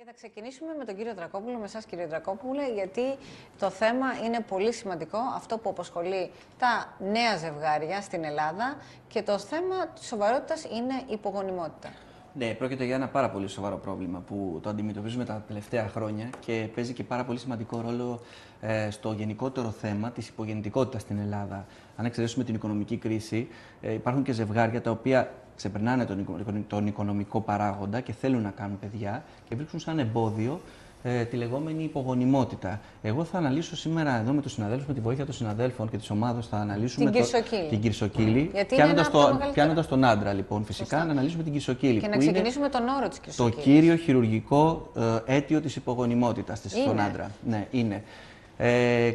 Και θα ξεκινήσουμε με τον κύριο Δρακόπουλο, με εσάς κύριε Δρακόπουλε, γιατί το θέμα είναι πολύ σημαντικό, αυτό που απασχολεί τα νέα ζευγάρια στην Ελλάδα και το θέμα της σοβαρότητας είναι η υπογονιμότητα. Ναι, πρόκειται για ένα πάρα πολύ σοβαρό πρόβλημα που το αντιμετωπίζουμε τα τελευταία χρόνια και παίζει και πάρα πολύ σημαντικό ρόλο στο γενικότερο θέμα της υπογεννητικότητας στην Ελλάδα. Αν εξαιρέσουμε την οικονομική κρίση, υπάρχουν και ζευγάρια τα οποία ξεπερνάνε τον οικονομικό παράγοντα και θέλουν να κάνουν παιδιά και βρίσκουν σαν εμπόδιο τη λεγόμενη υπογονιμότητα. Εγώ θα αναλύσω σήμερα εδώ με τους συναδέλφους, με τη βοήθεια των συναδέλφων και της ομάδας, θα αναλύσουμε την κυρσοκύλη. Πιάνοντας τον άντρα, λοιπόν, φυσικά, να αναλύσουμε την κυρσοκύλη. Και να ξεκινήσουμε τον όρο της κυρσοκύλης. Το κύριο χειρουργικό αίτιο της υπογονιμότητας στον άντρα. Ναι, είναι.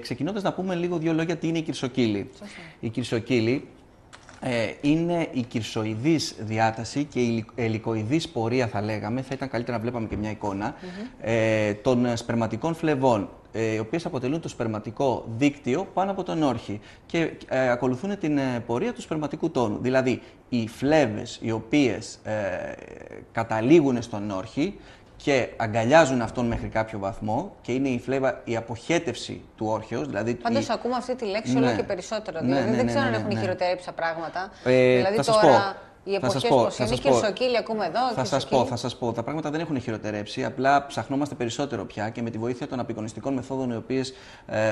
Ξεκινώντας να πούμε λίγο δύο λόγια τι είναι η κυρσοκύλη. Η κυρσοκύλη είναι η κυρσοειδής διάταση και η ελικοειδής πορεία, θα λέγαμε, θα ήταν καλύτερα να βλέπαμε και μια εικόνα, των σπερματικών φλεβών, οι οποίες αποτελούν το σπερματικό δίκτυο πάνω από τον όρχη και ακολουθούν την πορεία του σπερματικού τόνου. Δηλαδή, οι φλέβες οι οποίες καταλήγουν στον όρχη και αγκαλιάζουν αυτόν μέχρι κάποιο βαθμό και είναι η φλέβα η αποχέτευση του όρχεως. Δηλαδή πάντως ακούμε αυτή τη λέξη όλο και περισσότερο. Δηλαδή δεν ξέρω αν έχουν χειροτερέψει τα πράγματα. Δηλαδή τώρα οι εποχές πως είναι, κυρσοκύλη ακούμε εδώ. Θα σας πω, τα πράγματα δεν έχουν χειροτερέψει, απλά ψαχνόμαστε περισσότερο πια και με τη βοήθεια των απεικονιστικών μεθόδων, οι οποίες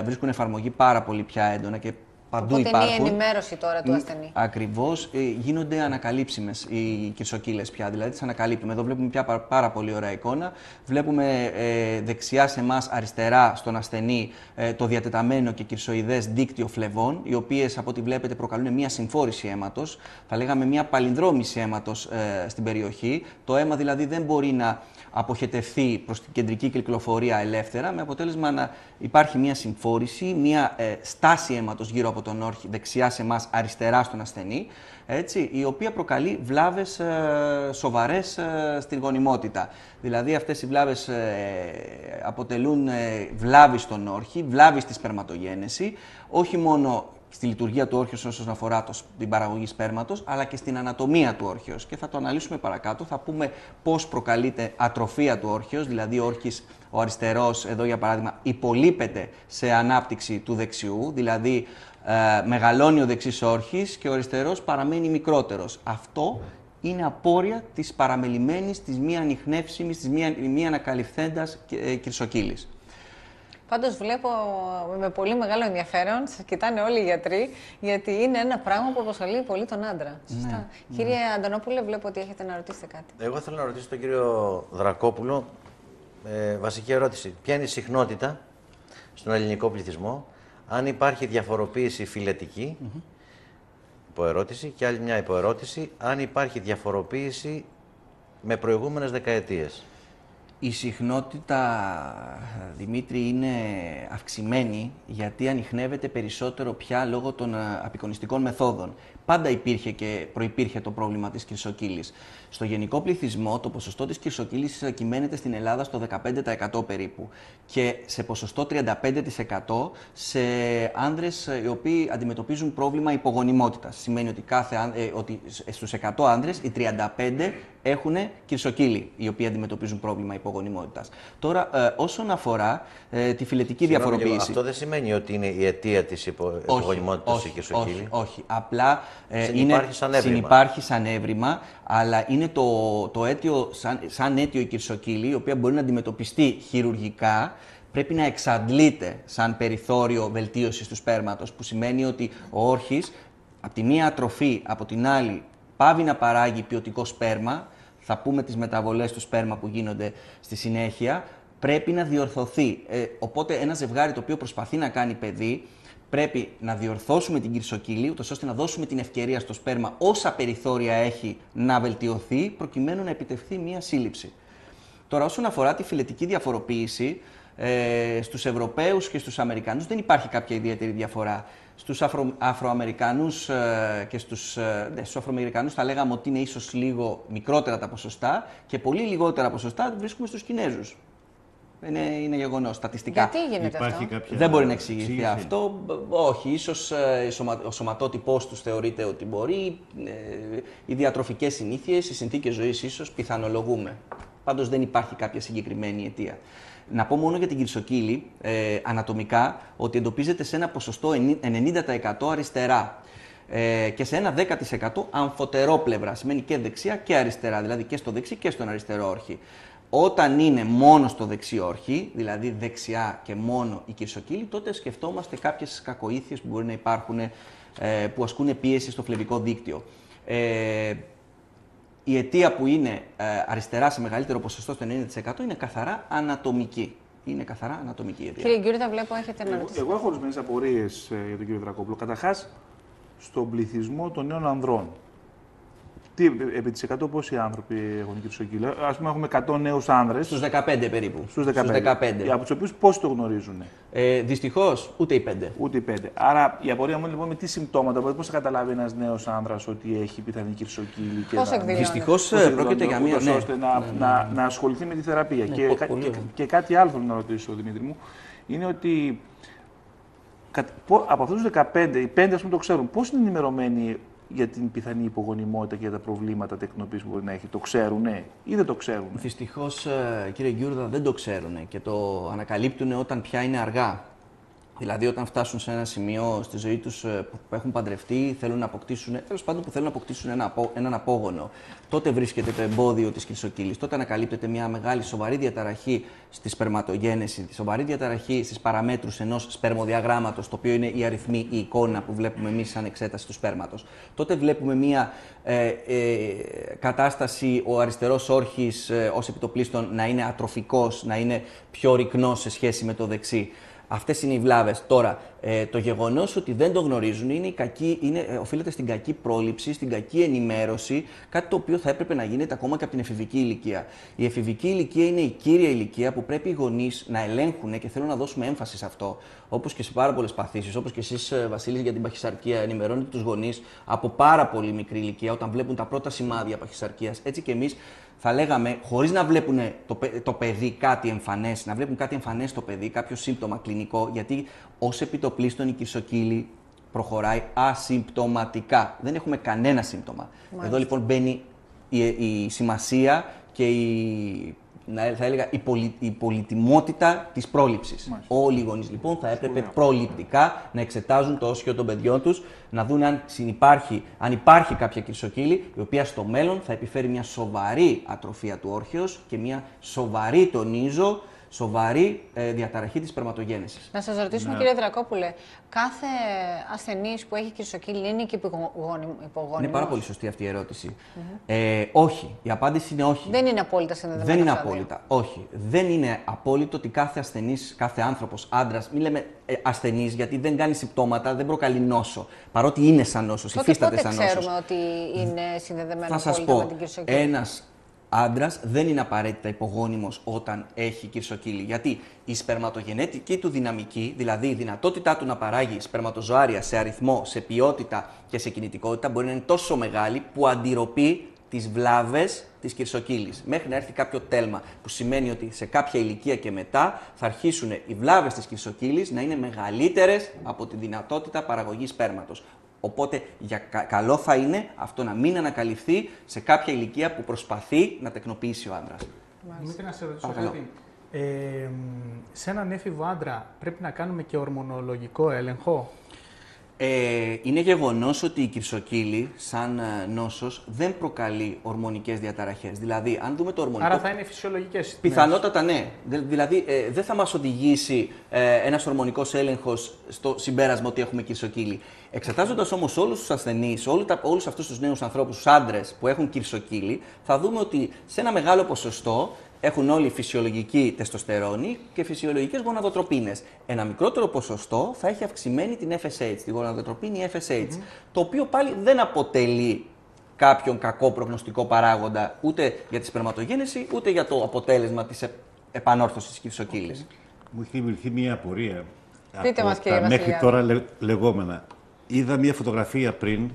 βρίσκουν εφαρμογή πάρα πολύ πια έντονα και παντού οπότε υπάρχουν. Είναι η ενημέρωση τώρα του ασθενή. Ακριβώς. Γίνονται ανακαλύψιμες οι κυρσοκύλες πια. Δηλαδή τις ανακαλύπτουμε. Εδώ βλέπουμε πια πάρα πολύ ωραία εικόνα. Βλέπουμε δεξιά σε εμάς, αριστερά στον ασθενή, το διατεταμένο και κυρσοειδές δίκτυο φλεβών, οι οποίες από ό,τι βλέπετε προκαλούν μια συμφόρηση αίματος. Θα λέγαμε μια παλινδρόμηση αίματος στην περιοχή. Το αίμα δηλαδή δεν μπορεί να αποχετευθεί προς την κεντρική κυκλοφορία ελεύθερα, με αποτέλεσμα να υπάρχει μια συμφόρηση, μια στάση αίματος γύρω από τον όρχη, δεξιά σε εμάς, αριστερά στον ασθενή, έτσι, η οποία προκαλεί βλάβες σοβαρές στην γονιμότητα. Δηλαδή αυτές οι βλάβες αποτελούν βλάβη στον όρχη, βλάβη στη σπερματογένεση, όχι μόνο στη λειτουργία του όρχεως όσον αφορά την παραγωγή σπέρματος, αλλά και στην ανατομία του όρχεως. Και θα το αναλύσουμε παρακάτω. Θα πούμε πώς προκαλείται ατροφία του όρχεως, δηλαδή ο αριστερός, εδώ για παράδειγμα, υπολείπεται σε ανάπτυξη του δεξιού, δηλαδή μεγαλώνει ο δεξής όρχης και ο αριστερός παραμένει μικρότερος. Αυτό είναι απόρρια της παραμελημένης, της μη ανιχνεύσιμης, της μη ανακαλυφθέντας κυρσοκύλης. Πάντως βλέπω με πολύ μεγάλο ενδιαφέρον, σας κοιτάνε όλοι οι γιατροί, γιατί είναι ένα πράγμα που απασχολεί πολύ τον άντρα. Σωστά. Ναι. Κύριε Αντωνόπουλε, βλέπω ότι έχετε να ρωτήσετε κάτι. Εγώ θέλω να ρωτήσω τον κύριο Δρακόπουλο, βασική ερώτηση. Ποια είναι η συχνότητα στον ελληνικό πληθυσμό, αν υπάρχει διαφοροποίηση φυλετική, υποερώτηση, και άλλη μια υποερώτηση, αν υπάρχει διαφοροποίηση με προηγούμενες δεκαετίες. Η συχνότητα, Δημήτρη, είναι αυξημένη γιατί ανιχνεύεται περισσότερο πια λόγω των απεικονιστικών μεθόδων. Πάντα υπήρχε και προϋπήρχε το πρόβλημα της κυρσοκύλης. Στο γενικό πληθυσμό το ποσοστό της κυρσοκύλης κυμαίνεται στην Ελλάδα στο 15% περίπου και σε ποσοστό 35% σε άνδρες οι οποίοι αντιμετωπίζουν πρόβλημα υπογονιμότητας. Σημαίνει ότι, ότι στους 100 άνδρες οι 35 έχουν κυρσοκύλη, οι οποίοι αντιμετωπίζουν πρόβλημα υπογονιμότητας. Τώρα, όσον αφορά τη φυλετική διαφοροποίηση. Αυτό δεν σημαίνει ότι είναι η αιτία της υπογονιμότητας η κυρσοκύλη. Όχι. Απλά συνυπάρχει σαν έβριμα, αλλά είναι το αίτιο, σαν αίτιο η κυρσοκύλη, η οποία μπορεί να αντιμετωπιστεί χειρουργικά. Πρέπει να εξαντλείται σαν περιθώριο βελτίωσης του σπέρματος, που σημαίνει ότι ο όρχης, από τη μία ατροφή, από την άλλη, πάβει να παράγει ποιοτικό σπέρμα. Θα πούμε τις μεταβολές του σπέρμα που γίνονται στη συνέχεια. Πρέπει να διορθωθεί. Οπότε ένα ζευγάρι το οποίο προσπαθεί να κάνει παιδί, πρέπει να διορθώσουμε την κυρσοκύλη, ούτως ώστε να δώσουμε την ευκαιρία στο σπέρμα όσα περιθώρια έχει να βελτιωθεί, προκειμένου να επιτευχθεί μία σύλληψη. Τώρα, όσον αφορά τη φυλετική διαφοροποίηση, στους Ευρωπαίους και στους Αμερικανούς δεν υπάρχει κάποια ιδιαίτερη διαφορά. Στους Αφροαμερικανούς και στους Αφροαμερικανούς θα λέγαμε ότι είναι ίσως λίγο μικρότερα τα ποσοστά και πολύ λιγότερα ποσοστά βρίσκουμε στους Κινέζους. Είναι γεγονός, στατιστικά. Γιατί γίνεται αυτό? Δεν μπορεί να εξηγηθεί αυτό. Όχι, ίσως ο σωματότυπός τους θεωρείται ότι μπορεί. Οι διατροφικές συνήθειες, οι συνθήκες ζωής ίσως πιθανολογούμε. Πάντως δεν υπάρχει κάποια συγκεκριμένη αιτία. Να πω μόνο για την κυρσοκύλη, ανατομικά, ότι εντοπίζεται σε ένα ποσοστό 90% αριστερά και σε ένα 10% αμφωτερόπλευρα. Σημαίνει και δεξιά και αριστερά, δηλαδή και στο δεξί και στον αριστερό όρχη. Όταν είναι μόνο στο δεξί όρχη, δηλαδή δεξιά και μόνο η κυρσοκύλη, τότε σκεφτόμαστε κάποιες κακοήθειες που μπορεί να υπάρχουν, που ασκούν πίεση στο φλεβικό δίκτυο. Η αιτία που είναι αριστερά σε μεγαλύτερο ποσοστό, στο 90%, είναι καθαρά ανατομική. Είναι καθαρά ανατομική η αιτία. Κύριε Γκιούρτα, βλέπω έχετε να ρωτήσετε. Εγώ έχω ορισμένες απορίες για τον κύριο Δρακόπουλο. Καταρχάς, στον πληθυσμό των νέων ανδρών. Επί της 100 πόσοι άνθρωποι έχουν κυρσοκύλη? Ας πούμε, έχουμε 100 νέους άνδρες. Στους 15 περίπου. Στους 15. Από τους οποίους πόσοι το γνωρίζουν? Δυστυχώς, ούτε οι 5. Ούτε οι 5. Άρα η απορία μου είναι λοιπόν με τι συμπτώματα, πώς θα καταλάβει ένας νέος άνδρας ότι έχει πιθανή κυρσοκύλη? Πώς εκδηλώνει? Δυστυχώς πρόκειται για μία. Ώστε να ασχοληθεί με τη θεραπεία. Και κάτι άλλο θέλω να ρωτήσω, Δημήτρη μου, είναι ότι από αυτούς τους 15, οι 5 ας πούμε το ξέρουν. Πώς είναι ενημερωμένοι για την πιθανή υπογονιμότητα και για τα προβλήματα τεκνοποίησης που μπορεί να έχει? Το ξέρουνε ή δεν το ξέρουνε? Δυστυχώς, κύριε Γκιούρδα, δεν το ξέρουνε και το ανακαλύπτουν όταν πια είναι αργά. Δηλαδή, όταν φτάσουν σε ένα σημείο στη ζωή τους που έχουν παντρευτεί, θέλουν να αποκτήσουν, τέλος πάντων που θέλουν να αποκτήσουν έναν απόγονο. Τότε βρίσκεται το εμπόδιο της κυρσοκύλης. Τότε ανακαλύπτεται μια μεγάλη σοβαρή διαταραχή στη σπερματογένεση, σοβαρή διαταραχή στις παραμέτρους ενός σπερμοδιαγράμματος, το οποίο είναι η αριθμή, η εικόνα που βλέπουμε εμείς σαν εξέταση του σπέρματος. Τότε βλέπουμε μια κατάσταση, ο αριστερός όρχης ως επιτοπλίστων να είναι ατροφικός, να είναι πιο ρυκνός σε σχέση με το δεξί. Αυτές είναι οι βλάβες. Τώρα, το γεγονός ότι δεν το γνωρίζουν οφείλεται στην κακή πρόληψη, στην κακή ενημέρωση, κάτι το οποίο θα έπρεπε να γίνεται ακόμα και από την εφηβική ηλικία. Η εφηβική ηλικία είναι η κύρια ηλικία που πρέπει οι γονείς να ελέγχουν και θέλω να δώσουμε έμφαση σε αυτό. Όπως και σε πάρα πολλές παθήσεις, όπως και εσείς, Βασίλη, για την παχυσαρκία, ενημερώνετε τους γονείς από πάρα πολύ μικρή ηλικία, όταν βλέπουν τα πρώτα σημάδια παχυσαρκίας. Έτσι και εμείς θα λέγαμε, χωρίς να βλέπουν το παιδί κάτι εμφανές, να βλέπουν κάτι εμφανές στο παιδί, κάποιο σύμπτωμα κλινικό, γιατί ως επιτοπλίστων η κυρσοκύλη προχωράει ασυμπτωματικά. Δεν έχουμε κανένα σύμπτωμα. Μάλιστα. Εδώ λοιπόν μπαίνει η σημασία και θα έλεγα η πολυτιμότητα της πρόληψης. Μάλιστα. Όλοι οι γονείς λοιπόν θα έπρεπε προληπτικά να εξετάζουν το όσιο των παιδιών τους, να δουν αν υπάρχει κάποια κυρσοκύλη, η οποία στο μέλλον θα επιφέρει μια σοβαρή ατροφία του όρχεως και μια σοβαρή, τονίζω, σοβαρή διαταραχή της σπερματογένεσης. Να σας ρωτήσουμε, κύριε Δρακόπουλε, κάθε ασθενής που έχει κυρσοκύλη είναι και υπογόνιμος? Είναι πάρα πολύ σωστή αυτή η ερώτηση. Όχι. Η απάντηση είναι όχι. Δεν είναι απόλυτα συνδεδεμένα? Δεν είναι απόλυτα. Όχι. Δεν είναι απόλυτο ότι κάθε ασθενής, κάθε άνθρωπος, άντρας, μην λέμε ασθενής, γιατί δεν κάνει συμπτώματα, δεν προκαλεί νόσο. Παρότι είναι σαν νόσος, υφίσταται σαν νόσος. Ξέρουμε ότι είναι συνδεδεμένο απόλυτα με την κυρσοκύλη? Ένας άντρας δεν είναι απαραίτητα υπογόνιμος όταν έχει κυρσοκύλη. Γιατί η σπερματογενετική του δυναμική, δηλαδή η δυνατότητά του να παράγει σπερματοζωάρια σε αριθμό, σε ποιότητα και σε κινητικότητα, μπορεί να είναι τόσο μεγάλη που αντιρροπεί τις βλάβες της κυρσοκύλης. Μέχρι να έρθει κάποιο τέλμα, που σημαίνει ότι σε κάποια ηλικία και μετά θα αρχίσουν οι βλάβες της κυρσοκύλης να είναι μεγαλύτερες από τη δυνατότητα παραγωγής σπέρματος. Οπότε καλό θα είναι αυτό να μην ανακαλυφθεί σε κάποια ηλικία που προσπαθεί να τεκνοποιήσει ο άντρας. Δημήτρη, να σε ρωτήσω κάτι. Σε έναν έφηβο άντρα πρέπει να κάνουμε και ορμονολογικό έλεγχο? Είναι γεγονός ότι η κυρσοκύλη, σαν νόσος, δεν προκαλεί ορμονικές διαταραχές. Δηλαδή, αν δούμε το ορμονικό... Άρα θα είναι φυσιολογικές? Πιθανότατα ναι. Δηλαδή, δεν θα μας οδηγήσει ένας ορμονικός έλεγχος στο συμπέρασμα ότι έχουμε κυρσοκύλη. Εξετάζοντας όμως όλους τους ασθενείς, όλους αυτούς τους νέους ανθρώπους, τους άντρες που έχουν κυρσοκύλη, θα δούμε ότι σε ένα μεγάλο ποσοστό έχουν όλοι φυσιολογική τεστοστερόνη και φυσιολογικές γοναδοτροπίνες. Ένα μικρότερο ποσοστό θα έχει αυξημένη την FSH, τη γοναδοτροπίνη FSH, το οποίο πάλι δεν αποτελεί κάποιον κακό προγνωστικό παράγοντα ούτε για τη σπερματογένεση, ούτε για το αποτέλεσμα της επανόρθωσης της κυρσοκύλης. Μου έχει δημιουργηθεί μια απορία. Πείτε από μας, κύριε τα μέχρι Βασιλιάδη. τώρα λεγόμενα. Είδα μια φωτογραφία πριν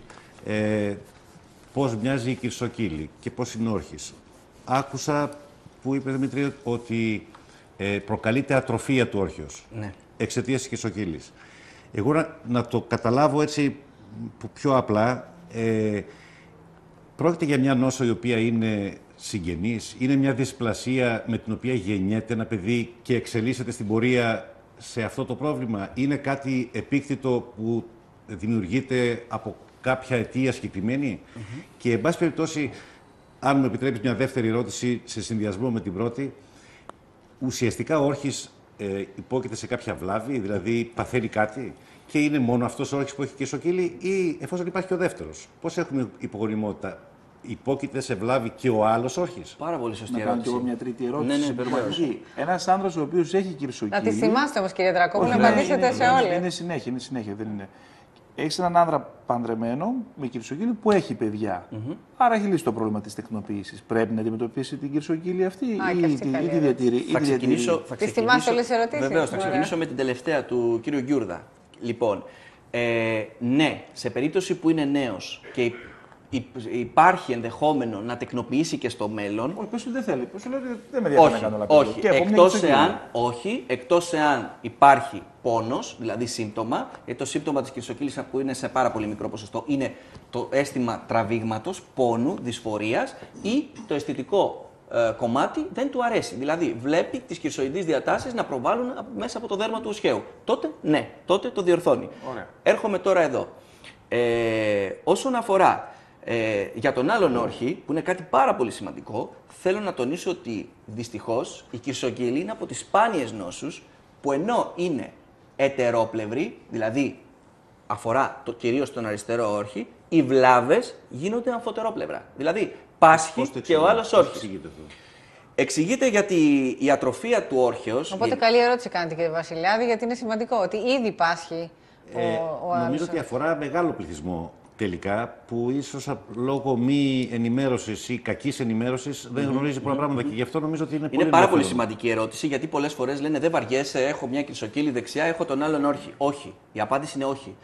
πώς μοιάζει η κυρσοκύλη και πώς είναι όρχης. Άκουσα που είπε Δημήτρη ότι προκαλείται ατροφία του όρχεως, ναι, εξαιτίας της κυρσοκύλης. Εγώ να το καταλάβω έτσι πιο απλά, πρόκειται για μια νόσο η οποία είναι συγγενείς, είναι μια δυσπλασία με την οποία γεννιέται ένα παιδί και εξελίσσεται στην πορεία σε αυτό το πρόβλημα. Είναι κάτι επίκτητο που δημιουργείται από κάποια αιτία συγκεκριμένη. Και, εν πάση περιπτώσει, αν μου επιτρέπεις μια δεύτερη ερώτηση σε συνδυασμό με την πρώτη, ουσιαστικά ο όρχης υπόκειται σε κάποια βλάβη, δηλαδή παθαίνει κάτι και είναι μόνο αυτός ο όρχης που έχει κυρσοκύλη ή εφόσον υπάρχει και ο δεύτερος. Πώς έχουμε υπογονιμότητα, υπόκειται σε βλάβη και ο άλλος όρχης? Πάρα πολύ σωστή Να κάνω ερώτηση. και εγώ μια τρίτη ερώτηση. Ναι, βεβαίως. Ένας άνδρας ο οποίος έχει κυρσοκύλη. Να τη θυμάστε όμως, κύριε Δρακόπουλο, να Όχι, απαντήσετε σε όλες. Είναι συνέχεια, δεν είναι. Έχεις έναν άνδρα παντρεμένο με κυρσοκύλη που έχει παιδιά. Άρα έχει λύσει το πρόβλημα της τεκνοποίησης. Πρέπει να αντιμετωπίσει την κυρσοκύλη αυτή ή τη διατηρεί? Θα ξεκινήσω. Τις θυμάστε όλες τις ερωτήσεις? Βεβαίως, θα Ωραία. ξεκινήσω με την τελευταία του κύριου Γκιούρδα. Λοιπόν, ναι, σε περίπτωση που είναι νέος και υπάρχει ενδεχόμενο να τεκνοποιήσει και στο μέλλον. Όχι, πες ότι δεν θέλει. Πες ότι δεν με ενδιαφέρει να κάνω λαπτό. Όχι, εκτός εάν υπάρχει πόνος, δηλαδή σύμπτωμα, γιατί το σύμπτωμα της κυρσοκύλης που είναι σε πάρα πολύ μικρό ποσοστό είναι το αίσθημα τραβήγματος, πόνου, δυσφορίας ή το αισθητικό κομμάτι δεν του αρέσει. Δηλαδή βλέπει τις κυρσοειδείς διατάσεις να προβάλλουν μέσα από το δέρμα του οσχαίου. Τότε ναι, τότε το διορθώνει. Ωραία. Έρχομαι τώρα εδώ. Όσον αφορά για τον άλλον όρχη, που είναι κάτι πάρα πολύ σημαντικό, θέλω να τονίσω ότι δυστυχώς η κυρσοκύλη είναι από τις σπάνιες νόσους που ενώ είναι ετερόπλευρη, δηλαδή αφορά κυρίως τον αριστερό όρχη, οι βλάβες γίνονται αμφωτερόπλευρα. Δηλαδή πάσχει και ο άλλος όρχης. Εξηγείται γιατί η ατροφία του όρχεως... Οπότε καλή ερώτηση κάνετε, κύριε Βασιλιάδη, γιατί είναι σημαντικό ότι ήδη πάσχει ο άλλος. Νομίζω ότι αφορά μεγάλο πληθυσμό τελικά, που ίσως λόγω μη ενημέρωσης ή κακής ενημέρωσης δεν γνωρίζει πολλά πράγματα και γι' αυτό νομίζω ότι είναι πάρα πολύ σημαντική ερώτηση, γιατί πολλές φορές λένε δεν βαριέσαι, έχω μια κυρσοκύλη δεξιά, έχω τον άλλον όρχη. Όχι. Η απάντηση είναι όχι.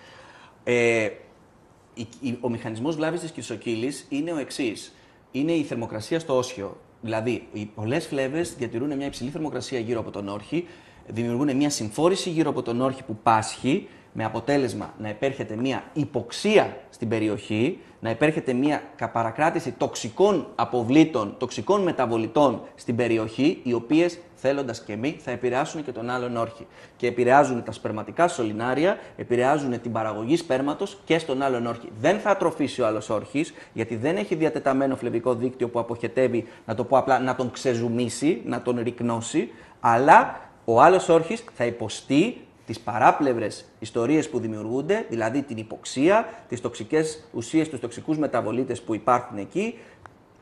Ο μηχανισμός βλάβης της κυρσοκύλης είναι ο εξής. Είναι η θερμοκρασία στο όσχειο. Δηλαδή, οι πολλές φλέβες διατηρούν μια υψηλή θερμοκρασία γύρω από τον όρχη, δημιουργούν μια συμφόρηση γύρω από τον όρχη που πάσχει, με αποτέλεσμα να επέρχεται μια υποξία στην περιοχή, να επέρχεται μια παρακράτηση τοξικών αποβλήτων, τοξικών μεταβολιτών στην περιοχή, οι οποίες, θέλοντας και μη, θα επηρεάσουν και τον άλλον όρχη. Και επηρεάζουν τα σπερματικά σωληνάρια, επηρεάζουν την παραγωγή σπέρματος και στον άλλον όρχη. Δεν θα ατροφήσει ο άλλος όρχης, γιατί δεν έχει διατεταμένο φλεβικό δίκτυο που αποχετεύει, να το πω απλά, να τον ξεζουμίσει, να τον ρυκνώσει, αλλά ο άλλος όρχης θα υποστεί τις παράπλευρες ιστορίες που δημιουργούνται, δηλαδή την υποξία, τις τοξικές ουσίες, τους τοξικούς μεταβολίτες που υπάρχουν εκεί.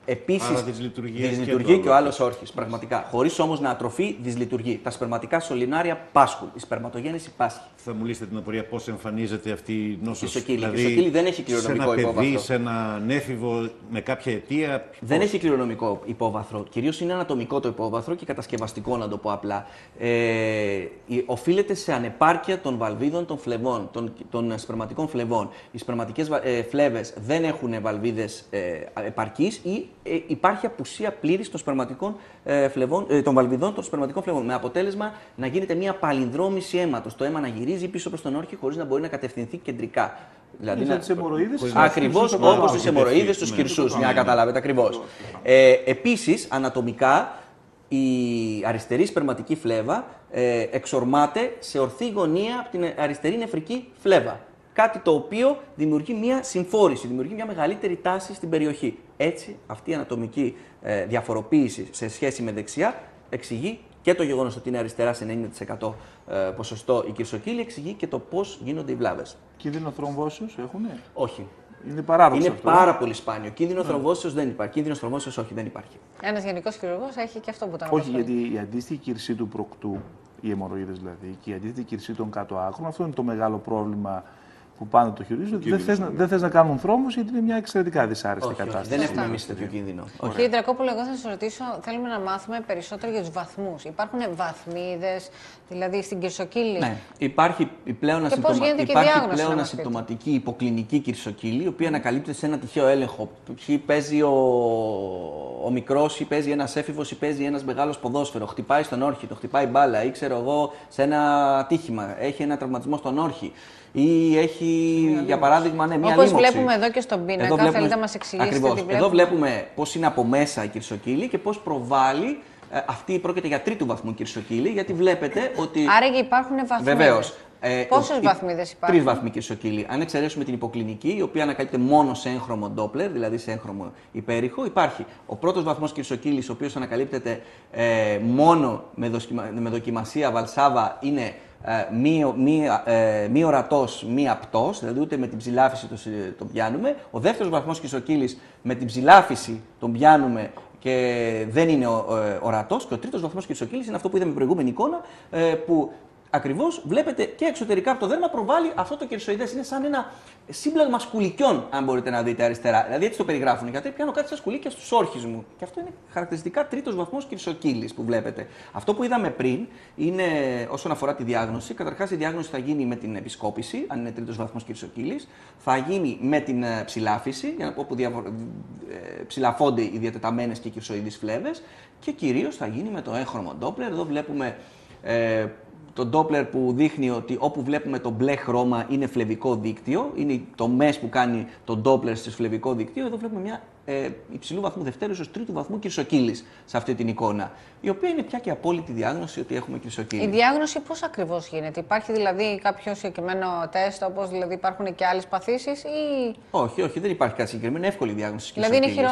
Επίσης, δυσλειτουργεί και ο άλλος όρχης, πραγματικά. Χωρίς όμως να ατροφεί, δυσλειτουργεί. Τα σπερματικά σωληνάρια πάσχουν. Η σπερματογέννηση πάσχει. Θα μου λύσετε την απορία πώς εμφανίζεται αυτή η νόσος? Κυρσοκύλη. Η κυρσοκύλη δεν έχει κληρονομικό υπόβαθρο. Σε ένα παιδί, σε ένα νέφηβο με κάποια αιτία. Δεν έχει κληρονομικό υπόβαθρο. Κυρίως είναι ανατομικό το υπόβαθρο και κατασκευαστικό, να το πω απλά. Οφείλεται σε ανεπάρκεια των βαλβίδων των φλεβών, των σπερματικών φλεβών. Οι σπερματικές φλέβες δεν έχουν βαλβίδες επαρκείς ή υπάρχει απουσία πλήρης των σπερματικών των βαλβιδών των σπερματικών φλεβών. Με αποτέλεσμα να γίνεται μια παλινδρόμηση αίματος. Το αίμα να γυρίζει πίσω προς τον όρχη χωρίς να μπορεί να κατευθυνθεί κεντρικά. Δηλαδή ακριβώς όπως τις αιμορροίδες, τους κυρσούς, για να καταλάβετε ακριβώς. Επίσης, ανατομικά, η αριστερή σπερματική φλέβα εξορμάται σε ορθή γωνία από την αριστερή νεφρική φλέβα. Κάτι το οποίο δημιουργεί μια συμφόρηση, δημιουργεί μια μεγαλύτερη τάση στην περιοχή. Έτσι, αυτή η ανατομική διαφοροποίηση σε σχέση με δεξιά εξηγεί και το γεγονός ότι είναι αριστερά σε 90% ποσοστό η κυρσοκύλη, εξηγεί και το πώς γίνονται οι βλάβες. Κίνδυνο θρομβώσεως έχουνε? Όχι. Είναι παράδοξο. Είναι πάρα πολύ σπάνιο. Κίνδυνο θρομβώσεως δεν υπάρχει. Κίνδυνο θρομβώσεως όχι, δεν υπάρχει. Ένας γενικός χειρουργός έχει και αυτό που τον απασχολεί. Όχι, γιατί η αντίστοιχη κυρσή του προκτού, οι αιμορροίδες δηλαδή, και η αντίστοιχη κυρσή των κάτω άκρων, αυτό είναι το μεγάλο πρόβλημα που πάντα το χειρίζουν. Δεν θες να κάνουν θρόμβωση, γιατί είναι μια εξαιρετικά δυσάρεστη κατάσταση. Δεν έχουμε εμείς τέτοιο κίνδυνο. Κύριε Δρακόπουλο, εγώ θα σας ρωτήσω, θέλουμε να μάθουμε περισσότερο για τους βαθμούς. Υπάρχουν βαθμίδες, δηλαδή στην κυρσοκύλη? Ναι, υπάρχει πλέον ασυμπτωματική υποκλινική κυρσοκύλη, η οποία ανακαλύπτεται σε ένα τυχαίο έλεγχο. Ή παίζει ο μικρός, ή παίζει ένας έφηβος, ή παίζει ένας μεγάλος ποδόσφαιρο. Χτυπάει στον όρχη, το χτυπάει μπάλα, ή ξέρω εγώ σε ένα ατύχημα, έχει ένα τραυματισμό στον όρχη. ή έχει, για παράδειγμα, μια όπως λίμωξη. βλέπουμε εδώ και στον πίνακα, θέλετε να μας εξηγήσετε τι βλέπουμε. Εδώ βλέπουμε πώς είναι από μέσα η κυρσοκύλη και πώς προβάλλει. Αυτή πρόκειται για 3ου βαθμού κυρσοκύλη, γιατί βλέπετε ότι. Άρα και υπάρχουν βαθμίδες. Βεβαίως. Πόσες βαθμίδες υπάρχουν? 3 βαθμοί κυρσοκύλη. Αν εξαιρέσουμε την υποκλινική, η οποία ανακαλύπτεται μόνο σε έγχρωμο Doppler, δηλαδή σε έγχρωμο υπέρηχο, υπάρχει ο πρώτος βαθμός κυρσοκύλης, ο οποίος ανακαλύπτεται μόνο με δοκιμασία Βαλσάβα, είναι μη ορατός, μη απτός, δηλαδή ούτε με την ψηλάφιση τον πιάνουμε. Ο δεύτερος βαθμός κυρσοκύλης με την ψηλάφιση τον πιάνουμε και δεν είναι ορατός. Και ο τρίτος βαθμός κυρσοκύλης είναι αυτό που είδαμε στην προηγούμενη εικόνα, που ακριβώς βλέπετε και εξωτερικά από το δέρμα προβάλλει αυτό το κυρσοειδές. Είναι σαν ένα σύμπλεγμα σκουλικιών, αν μπορείτε να δείτε αριστερά. Δηλαδή έτσι το περιγράφουν. Γιατί πιάνω κάτι σαν σκουλίκια στους όρχες μου. Και αυτό είναι χαρακτηριστικά 3ος βαθμός κυρσοκύλης που βλέπετε. Αυτό που είδαμε πριν είναι όσον αφορά τη διάγνωση. Καταρχάς η διάγνωση θα γίνει με την επισκόπηση, αν είναι 3ος βαθμός κυρσοκύλης. Θα γίνει με την ψηλάφιση, για να πω που ψηλαφώνται οι διατεταμένες και οι κυρσοειδείς φλέβες. Και κυρίως θα γίνει με το έγχρωμο Doppler. Εδώ βλέπουμε το Doppler που δείχνει ότι όπου βλέπουμε το μπλε χρώμα είναι φλεβικό δίκτυο, είναι το μες που κάνει το Doppler στο φλεβικό δίκτυο. Εδώ βλέπουμε μια υψηλού βαθμού δευτέρου έως 3ου βαθμού κυρσοκύλης σε αυτή την εικόνα, η οποία είναι πια και απόλυτη διάγνωση ότι έχουμε κυρσοκύλη. Η διάγνωση πώς ακριβώς γίνεται? Υπάρχει δηλαδή κάποιο συγκεκριμένο τεστ, όπως δηλαδή υπάρχουν και άλλες παθήσεις, ή? Όχι, δεν υπάρχει κάτι συγκεκριμένο. Είναι εύκολη διάγνωση της Δηλαδή κυρσοκύλης.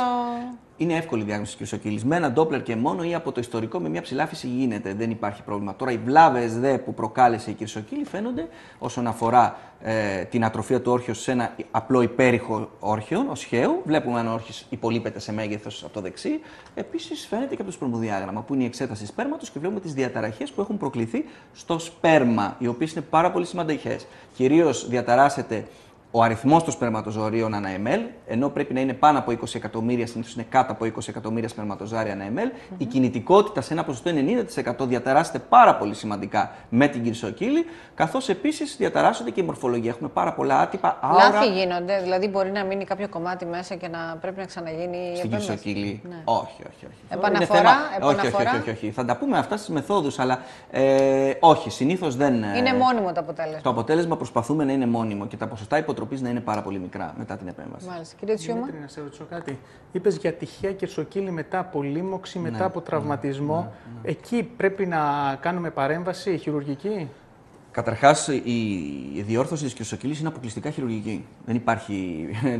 Είναι εύκολη διάγνωση της κυρσοκύλης. Με ένα Doppler και μόνο ή από το ιστορικό με μια ψηλάφιση γίνεται. Δεν υπάρχει πρόβλημα. Τώρα, οι βλάβες που προκάλεσε η κυρσοκύλη φαίνονται όσον αφορά την ατροφία του όρχεως σε ένα απλό υπέρηχο όρχεο, ως χέου. Βλέπουμε αν ο όρχης υπολείπεται σε μέγεθος από το δεξί. Επίσης, φαίνεται και από το σπερμοδιάγραμμα, που είναι η εξέταση σπέρματος και βλέπουμε τις διαταραχές που έχουν προκληθεί στο σπέρμα, οι οποίες είναι πάρα πολύ σημαντικές. Κυρίως διαταράσσεται ο αριθμός των σπερματοζωρίων ανά ml, ενώ πρέπει να είναι πάνω από 20 εκατομμύρια, συνήθως είναι κάτω από 20 εκατομμύρια σπερματοζάρια ανά ml. Η κινητικότητα σε ένα ποσοστό 90% διαταράσσεται πάρα πολύ σημαντικά με την κυρσοκύλη, καθώς επίσης διαταράσσονται και η μορφολογία. Έχουμε πάρα πολλά άτυπα άωρα. Λάθη γίνονται, δηλαδή μπορεί να μείνει κάποιο κομμάτι μέσα και να πρέπει να ξαναγίνει η στην επέμβαση. Κυρσοκύλη. Ναι. Όχι. Επαναφορά. Όχι. Θα τα πούμε αυτά στις μεθόδους, αλλά όχι, συνήθως δεν. Είναι μόνιμο το αποτέλεσμα. Το αποτέλεσμα προσπαθούμε να είναι μόνιμο και τα ποσοστά υποτροπής να είναι πάρα πολύ μικρά μετά την επέμβαση. Μάλιστα. Κύριε Τσιούμα. Δημήτρη, να σε ρωτήσω κάτι. Είπες για τυχαία κυρσοκύλη μετά από λίμωξη, μετά από τραυματισμό. Εκεί πρέπει να κάνουμε παρέμβαση χειρουργική? Καταρχάς, η διόρθωση της κυρσοκύλης είναι αποκλειστικά χειρουργική. Δεν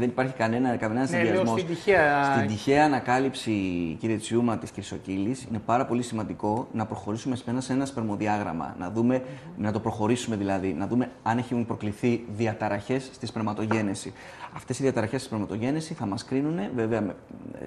υπάρχει κανένα συνδυασμός. Στην τυχαία ανακάλυψη, κύριε Τσιούμα, της κυρσοκύλης, είναι πάρα πολύ σημαντικό να προχωρήσουμε σε ένα σπερμοδιάγραμμα. Να το προχωρήσουμε δηλαδή, να δούμε αν έχουν προκληθεί διαταραχές στη σπερματογένεση. Αυτές οι διαταραχές στη σπερματογένεση θα μας κρίνουν, βέβαια,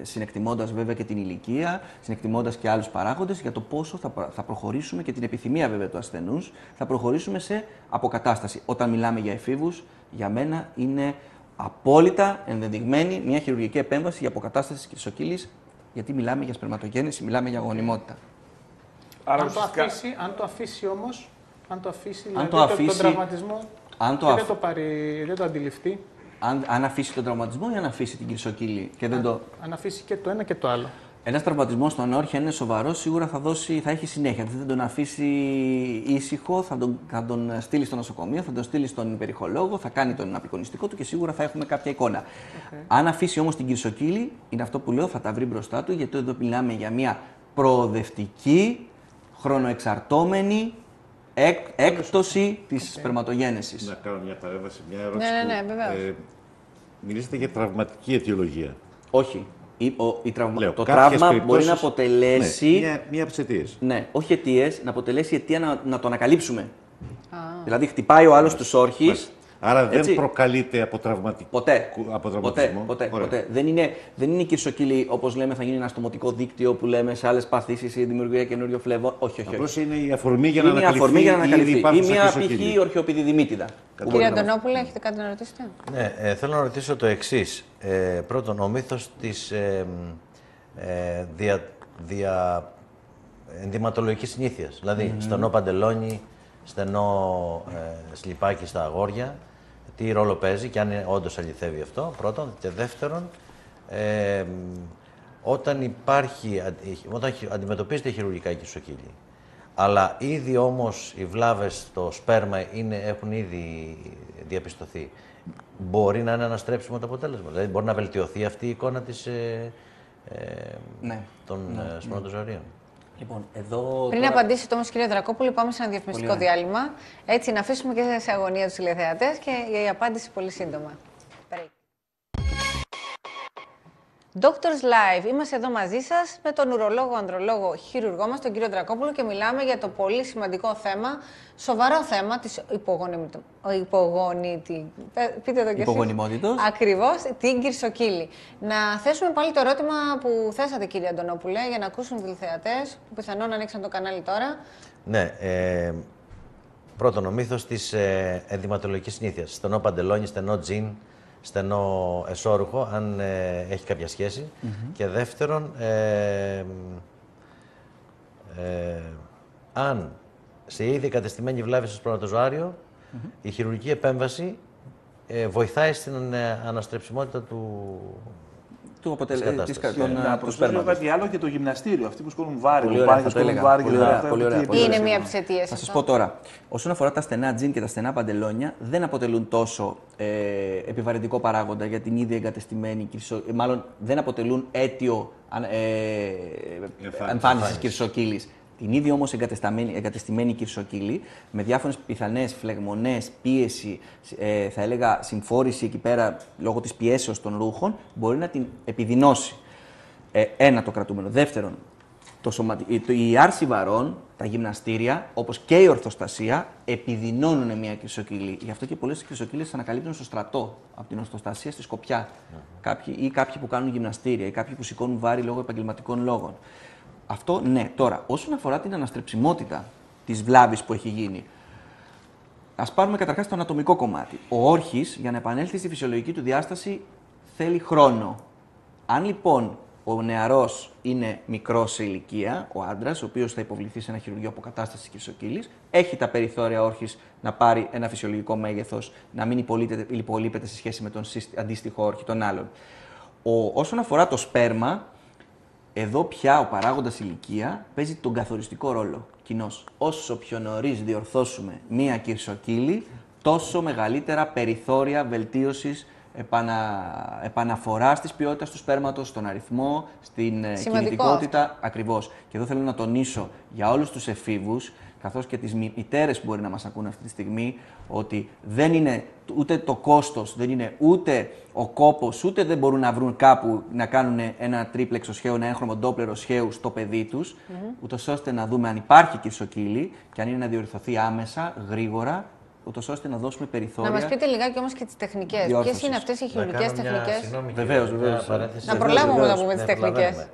συνεκτιμώντας βέβαια και την ηλικία, συνεκτιμώντας και άλλους παράγοντες, για το πόσο θα προχωρήσουμε και την επιθυμία βέβαια του ασθενούς, θα προχωρήσουμε σε αποκατάσταση. Όταν μιλάμε για εφήβους, για μένα είναι απόλυτα ενδεδειγμένη μια χειρουργική επέμβαση για αποκατάσταση της κυρσοκύλης, γιατί μιλάμε για σπερματογένεση, μιλάμε για γονιμότητα. Αν το αφήσει όμως, τον τραυματισμό δεν το αντιληφθεί. Αν αφήσει τον τραυματισμό ή αν αφήσει την κυρσοκύλη και αν αφήσει και το ένα και το άλλο. Ένας τραυματισμός στον όρχη, αν είναι σοβαρός, σίγουρα θα έχει συνέχεια. Δεν θα τον αφήσει ήσυχο, θα τον στείλει στο νοσοκομείο, θα τον στείλει στον υπερηχολόγο, θα κάνει τον απεικονιστικό του και σίγουρα θα έχουμε κάποια εικόνα. Αν αφήσει όμως την κυρσοκύλη, είναι αυτό που λέω, θα τα βρει μπροστά του, γιατί εδώ μιλάμε για μια προοδευτική, χρονοεξαρτώμενη έκπτωση της σπερματογένεσης. Να κάνω μια παρέμβαση, μια ερώτηση. Ναι, βεβαίως. Μιλήσατε για τραυματική αιτιολογία. Όχι. Το τραύμα μπορεί να αποτελέσει. Ναι, μία από τις αιτίες. Ναι, όχι αιτίες, να αποτελέσει αιτία να το ανακαλύψουμε. Δηλαδή, χτυπάει ο άλλος τους όρχες. Άρα δεν προκαλείται από τραυματισμό. Ποτέ. Δεν είναι η κυρσοκύλη, όπως λέμε, θα γίνει ένα στομωτικό δίκτυο που λέμε σε άλλες παθήσεις ή δημιουργία καινούριων φλεβών. Όχι. Απλώς είναι η αφορμή για να ανακαλυφθεί. Ή μια π.χ. ορχιοπηδημίτιδα. Κύριε Αντωνόπουλε, έχετε κάτι να ρωτήσετε? Ναι, θέλω να ρωτήσω το εξής. Πρώτον, ο μύθος της ενδυματολογικής συνήθειας. Δηλαδή, στενό παντελόνι, στενό σλιπάκι στα αγόρια. Τι ρόλο παίζει και αν όντως αληθεύει αυτό, πρώτον. Και δεύτερον, όταν αντιμετωπίζεται χειρουργικά η κυρσοκύλη, Αλλά ήδη όμως οι βλάβες στο σπέρμα έχουν ήδη διαπιστωθεί. Μπορεί να είναι αναστρέψιμο το αποτέλεσμα. Δηλαδή μπορεί να βελτιωθεί αυτή η εικόνα των σπερματοζωαρίων. Λοιπόν, εδώ Πριν απαντήσετε όμως, κύριε Δρακόπουλο, πάμε σε ένα διαφημιστικό διάλειμμα. Έτσι, να αφήσουμε και σε αγωνία τους τηλεθεατές και η απάντηση πολύ σύντομα. Doctors Live. Είμαστε εδώ μαζί σας με τον ουρολόγο, ανδρολόγο, χειρουργό μας, τον κύριο Δρακόπουλο, και μιλάμε για το πολύ σημαντικό θέμα, σοβαρό θέμα της υπογονιμότητος. Ακριβώς, την κυρσοκύλη. Να θέσουμε πάλι το ερώτημα που θέσατε, κύριε Αντωνόπουλε, για να ακούσουν οι τηλεθεατές που πιθανόν ανοίξαν το κανάλι τώρα. Ναι. Πρώτον, ο μύθος της ενδυματολογικής συνήθειας. Στενό παντελόνι, στενό τζιν, στενό εσώρουχο, αν έχει κάποια σχέση. Και δεύτερον, αν σε ήδη κατεστημένη βλάβη στο σπερματοζωάριο, η χειρουργική επέμβαση βοηθάει στην αναστρεψιμότητα του Να προσθέσω κάτι άλλο και το γυμναστήριο. Αυτοί που σκόνουν βάρη, Πολύ που ωραία, πάνε και θα το σκόνουν έλεγα. βάρη. Πολύ ωραία. Είναι μία από τις αιτίες. Θα σας πω τώρα. Όσον αφορά τα στενά τζιν και τα στενά παντελόνια, δεν αποτελούν τόσο επιβαρυντικό παράγοντα για την ήδη εγκατεστημένη μάλλον δεν αποτελούν αίτιο εμφάνισης κυρσοκύλης. Την ήδη όμως εγκατεστημένη κυρσοκύλη, με διάφορες πιθανές φλεγμονές, πίεση, θα έλεγα συμφόρηση εκεί πέρα λόγω της πιέσεως των ρούχων, μπορεί να την επιδεινώσει. Ένα το κρατούμενο. Δεύτερον, η άρση βαρών, τα γυμναστήρια, όπως και η ορθοστασία, επιδεινώνουν μια κυρσοκύλη. Γι' αυτό και πολλές κυρσοκύλες ανακαλύπτουν στο στρατό, από την ορθοστασία στη Σκοπιά. Κάποιοι που κάνουν γυμναστήρια ή κάποιοι που σηκώνουν βάρη λόγω επαγγελματικών λόγων. Αυτό ναι. Τώρα, όσον αφορά την αναστρεψιμότητα της βλάβης που έχει γίνει, ας πάρουμε καταρχάς το ανατομικό κομμάτι. Ο όρχης, για να επανέλθει στη φυσιολογική του διάσταση, θέλει χρόνο. Αν λοιπόν ο νεαρός είναι μικρός σε ηλικία, ο άντρας, ο οποίος θα υποβληθεί σε ένα χειρουργείο αποκατάστασης κυρσοκύλης, έχει τα περιθώρια όρχης να πάρει ένα φυσιολογικό μέγεθος, να μην υπολείπεται σε σχέση με τον αντίστοιχο όρχη των άλλων. Όσον αφορά το σπέρμα, εδώ πια ο παράγοντας ηλικία παίζει τον καθοριστικό ρόλο. Κοινώς, όσο πιο νωρίς διορθώσουμε μία κυρσοκύλη, τόσο μεγαλύτερα περιθώρια βελτίωσης, επαναφοράς της ποιότητας του σπέρματος, στον αριθμό, στην κινητικότητα. Ακριβώς. Και εδώ θέλω να τονίσω για όλους τους εφήβους, καθώς και τις μητέρες που μπορεί να μας ακούν αυτή τη στιγμή, ότι δεν είναι ούτε το κόστος, δεν είναι ούτε ο κόπος, ούτε δεν μπορούν να βρουν κάπου να κάνουν ένα τρίπλεξο σχέου, ένα έγχρωμο ντόπλερο σχέου στο παιδί τους, ούτως ώστε να δούμε αν υπάρχει κυρσοκύλη και αν είναι να διορθωθεί άμεσα, γρήγορα, ούτως ώστε να δώσουμε περιθώρια. Να μας πείτε λιγάκι όμως και τις τεχνικές. Ποιες είναι αυτές οι χειρουργικές τεχνικές? Βεβαίως. Να προλάβουμε να πούμε τις τεχνικές.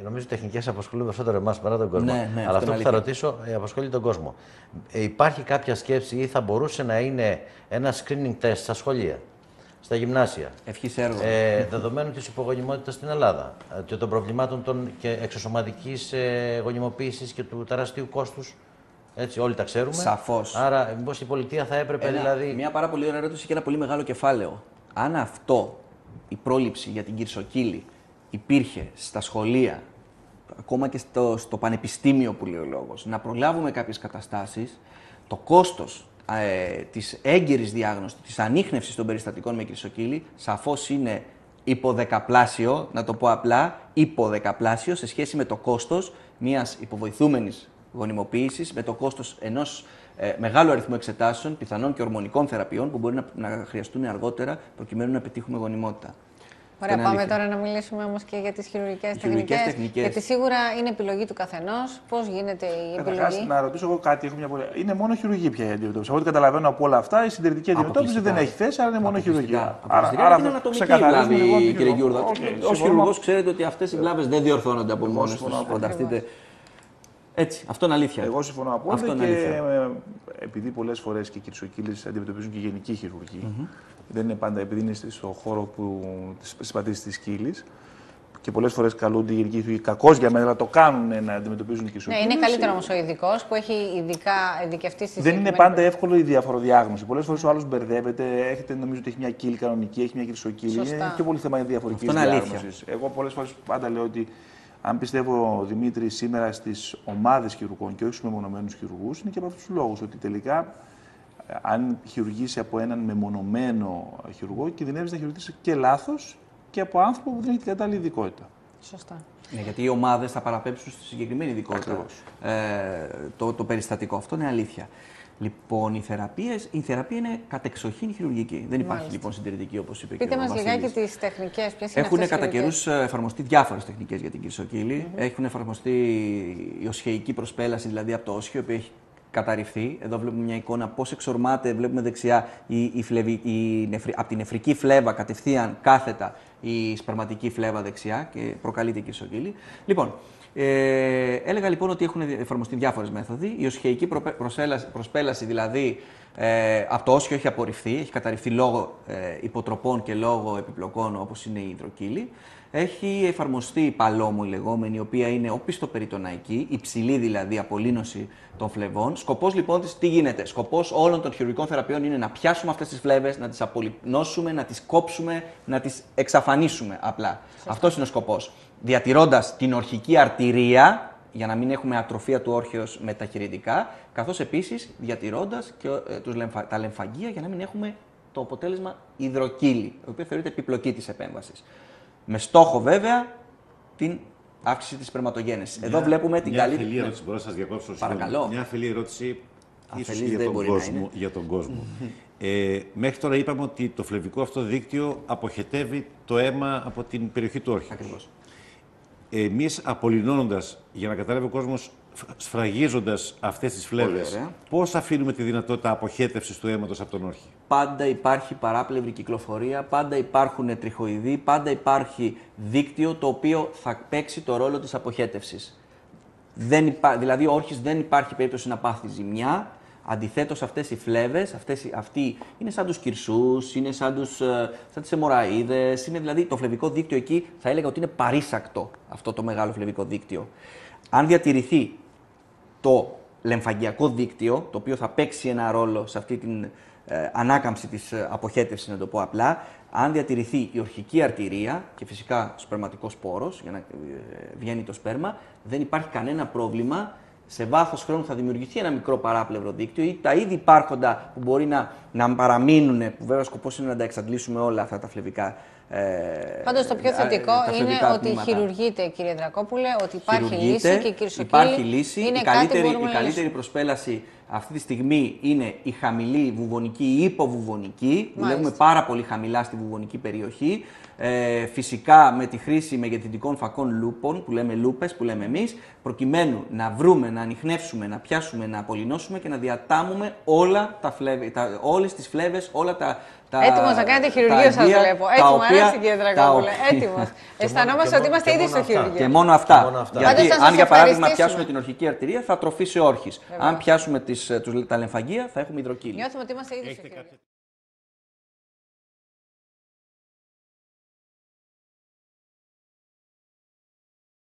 Νομίζω ότι τεχνικές απασχολούν περισσότερο εμάς παρά τον κόσμο. Ναι, αλλά αυτό που θα ρωτήσω απασχολεί τον κόσμο. Υπάρχει κάποια σκέψη ή θα μπορούσε να είναι ένα screening test στα σχολεία, στα γυμνάσια, ευχής έργο, δεδομένου της υπογονιμότητας στην Ελλάδα και των προβλημάτων και εξωσωματικής γονιμοποίησης και του τεράστιου κόστους? Έτσι, όλοι τα ξέρουμε. Σαφώς. Άρα, μήπως η πολιτεία θα έπρεπε δηλαδή. Μια πάρα πολύ ωραία ερώτηση και ένα πολύ μεγάλο κεφάλαιο. Αν αυτό, η πρόληψη για την κυρσοκύλη, υπήρχε στα σχολεία, ακόμα και στο πανεπιστήμιο που λέει ο λόγος, να προλάβουμε κάποιες καταστάσεις, το κόστος της έγκαιρης διάγνωσης, της ανίχνευσης των περιστατικών με κυρσοκύλη, σαφώς είναι υποδεκαπλάσιο, να το πω απλά, υποδεκαπλάσιο σε σχέση με το κόστος μιας υποβοηθούμενης γονιμοποίησης, με το κόστος ενός μεγάλου αριθμού εξετάσεων, πιθανών και ορμονικών θεραπείων που μπορεί να χρειαστούν αργότερα προκειμένου να πετύχουμε γονιμότητα. Ωραία, πάμε τώρα να μιλήσουμε όμως και για τις χειρουργικές τεχνικές. Γιατί σίγουρα είναι επιλογή του καθενός. Πώς γίνεται η επιλογή? Να ρωτήσω εγώ κάτι. Είναι μόνο χειρουργία πια η αντιμετώπιση. Από ό,τι καταλαβαίνω από όλα αυτά, η συντηρητική αντιμετώπιση δεν έχει θέση, αλλά είναι μόνο χειρουργία. Άρα είναι ανατομική βλάβη, κύριε Γιούρδα. Ως χειρουργός ξέρετε ότι αυτές οι βλάβες δεν διορθώνονται από μόνες τους. Φανταστείτε. Έτσι, αυτό είναι αλήθεια. Εγώ συμφωνώ απόλυτα και επειδή πολλές φορές και οι κυρσοκύλες αντιμετωπίζουν και γενική χειρουργία. Δεν είναι πάντα, επειδή είναι στον χώρο της πατήσης της κύλης και πολλές φορές καλούνται οι γενικοί χειρουργοί, κακώς για μένα, αλλά το κάνουν να αντιμετωπίζουν οι κυρσοκύλες. Ναι, είναι καλύτερο όμως ο ειδικός που έχει ειδικευτεί στη Δεν είναι πάντα εύκολο η διαφοροδιάγνωση. Πολλές φορές ο άλλος μπερδεύεται, νομίζω ότι έχει μια κύλη κανονική, έχει μια κυρσοκύλη. Είναι πιο πολύ θέμα διαφορετικής διάγνωσης. Εγώ πολλές φορές πάντα λέω ότι Αν πιστεύω, Δημήτρη, σήμερα στις ομάδες χειρουργών και όχι στους μεμονωμένους χειρουργούς, είναι και από αυτούς τους λόγους. Ότι τελικά, αν χειρουργήσει από έναν μεμονωμένο χειρουργό, κινδυνεύεις να χειρουργήσει και λάθος και από άνθρωπο που δεν έχει την κατάλληλη ειδικότητα. Σωστά. Ναι, γιατί οι ομάδες θα παραπέμψουν στη συγκεκριμένη ειδικότητα το περιστατικό. Αυτό είναι αλήθεια. Λοιπόν, η θεραπεία είναι κατεξοχήν χειρουργική. Δεν υπάρχει λοιπόν συντηρητική, όπως είπε και ο Βασίλης. Πείτε μας λιγάκι τις τεχνικές. Ποιες είναι Έχουν αυτές κατά οι καιρούς εφαρμοστεί διάφορες τεχνικές για την κυρσοκύλη. Έχουν εφαρμοστεί η οσχεϊκή προσπέλαση, δηλαδή από το όσχιο, που έχει καταρριφθεί. Εδώ βλέπουμε μια εικόνα πώς εξορμάται. Βλέπουμε δεξιά από την νεφρική φλέβα κατευθείαν κάθετα η σπερματική φλέβα δεξιά και προκαλείται η κυρσοκύλη. Λοιπόν, έλεγα λοιπόν ότι έχουν εφαρμοστεί διάφορες μέθοδοι. Η οσχεϊκή προσπέλαση, δηλαδή από το όσχιο, έχει απορριφθεί, έχει καταρριφθεί λόγω υποτροπών και λόγω επιπλοκών, όπως είναι η υδροκύλη. Έχει εφαρμοστεί η παλόμο, η λεγόμενη, η οποία είναι οπιστοπεριτοναϊκή, υψηλή δηλαδή απολύνωση των φλεβών. Σκοπός λοιπόν της, τι γίνεται? Σκοπός όλων των χειρουργικών θεραπείων είναι να πιάσουμε αυτές τις φλέβες, να τις απολυνώσουμε, να τις κόψουμε, να τις εξαφανίσουμε απλά. Αυτός είναι ο σκοπός. Διατηρώντας την ορχική αρτηρία, για να μην έχουμε ατροφία του όρχεως με τα χειρητικά, καθώς επίσης διατηρώντας και τα λεμφαγγεία, για να μην έχουμε το αποτέλεσμα υδροκύλη, η οποία θεωρείται επιπλοκή της επέμβασης. Με στόχο βέβαια την αύξηση της σπερματογένεσης. Εδώ βλέπουμε την καλύτερη. Μια αφελή ερώτηση, μπορώ να σας διακόψω? Παρακαλώ. Μια αφελή ερώτηση ίσως για τον κόσμο. Μέχρι τώρα είπαμε ότι το φλεβικό αυτό δίκτυο αποχετεύει το αίμα από την περιοχή του όρχεου. Ακριβώς. Εμείς απολυνώνοντας, για να καταλάβει ο κόσμος, σφραγίζοντας αυτές τις φλέβες, πώς αφήνουμε τη δυνατότητα αποχέτευσης του αίματος από τον όρχη? Πάντα υπάρχει παράπλευρη κυκλοφορία, πάντα υπάρχουν τριχοειδή, πάντα υπάρχει δίκτυο το οποίο θα παίξει το ρόλο της αποχέτευσης. Δηλαδή ο όρχης δεν υπάρχει περίπτωση να πάθει ζημιά. Αντιθέτως, αυτές οι φλέβες, αυτοί είναι σαν τους κυρσούς, είναι σαν τις αιμορραΐδες, είναι δηλαδή το φλεβικό δίκτυο εκεί, θα έλεγα ότι είναι παρήσακτο αυτό το μεγάλο φλεβικό δίκτυο. Αν διατηρηθεί το λεμφαγγειακό δίκτυο, το οποίο θα παίξει ένα ρόλο σε αυτή την ανάκαμψη της αποχέτευσης, να το πω απλά, αν διατηρηθεί η ορχική αρτηρία και φυσικά ο σπερματικός πόρος, για να βγαίνει το σπέρμα, δεν υπάρχει κανένα πρόβλημα. Σε βάθος χρόνου θα δημιουργηθεί ένα μικρό παράπλευρο δίκτυο ή τα ήδη υπάρχοντα που μπορεί να παραμείνουν, που βέβαια σκοπός είναι να τα εξαντλήσουμε όλα αυτά τα φλεβικά. Πάντως το πιο θετικό είναι ότι χειρουργείται, κύριε Δρακόπουλε, ότι υπάρχει λύση και η κυρσοκύλη υπάρχει λύση. Είναι Η καλύτερη προσπέλαση αυτή τη στιγμή είναι η χαμηλή βουβονική ή υποβουβονική. Δουλεύουμε πάρα πολύ χαμηλά στη βουβονική περιοχή. Φυσικά με τη χρήση μεγεθυντικών φακών λούπων, που λέμε λούπες, που λέμε εμείς, προκειμένου να βρούμε, να ανιχνεύσουμε, να πιάσουμε, να απολυνώσουμε και να διατάμουμε όλες τις φλέβες, όλα τα. Έτοιμος να κάνετε χειρουργείο, σας βλέπω. Έτσι μου αρέσει, κύριε Δρακόπουλε. Έτοιμος. Αισθανόμαστε ότι είμαστε ήδη στο χειρουργείο. Και μόνο αυτά. Γιατί αν για παράδειγμα πιάσουμε την ορχική αρτηρία, θα τροφήσει ο όρχης. Αν πιάσουμε τα λεμφαγγεία, θα έχουμε υδροκύλη. Νιώθουμε ότι είμαστε ήδη στο χειρουργείο.